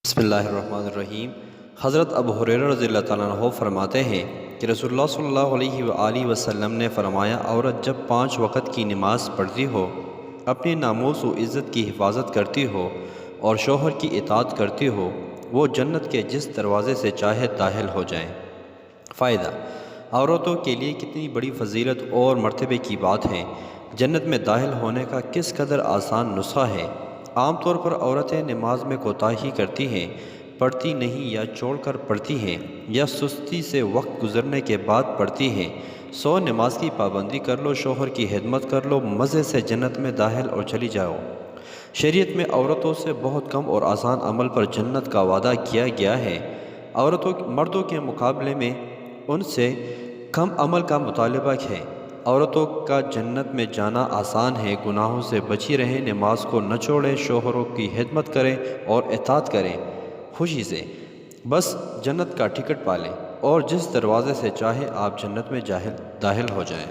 بسم اللہ الرحمن الرحیم۔ حضرت ابو ہریرہ رضی اللہ تعالیٰ عنہ فرماتے ہیں کہ رسول اللہ صلی اللہ علیہ وآلہ وسلم نے فرمایا، عورت جب 5 وقت کی نماز پڑھتی ہو، اپنی ناموس و عزت کی حفاظت کرتی ہو اور شوہر کی اطاعت کرتی ہو، وہ جنت کے جس دروازے سے چاہے داخل ہو جائیں۔ فائدہ: عورتوں کے لیے کتنی بڑی فضیلت اور مرتبے کی بات ہے۔ جنت میں داخل ہونے کا کس قدر آسان نسخہ ہے۔ عام طور پر عورتیں نماز میں کوتاہی کرتی ہیں، پڑھتی نہیں یا چھوڑ کر پڑھتی ہیں یا سستی سے وقت گزرنے کے بعد پڑھتی ہیں۔ نماز کی پابندی کر لو، شوہر کی خدمت کر لو، مزے سے جنت میں داخل اور چلی جاؤ۔ شریعت میں عورتوں سے بہت کم اور آسان عمل پر جنت کا وعدہ کیا گیا ہے۔ مردوں کے مقابلے میں ان سے کم عمل کا مطالبہ ہے۔ عورتوں کا جنت میں جانا آسان ہے۔ گناہوں سے بچی رہیں، نماز کو نہ چھوڑیں، شوہروں کی خدمت کریں اور اطاعت کریں خوشی سے، بس جنت کا ٹکٹ پالیں اور جس دروازے سے چاہے آپ جنت میں داخل ہو جائیں۔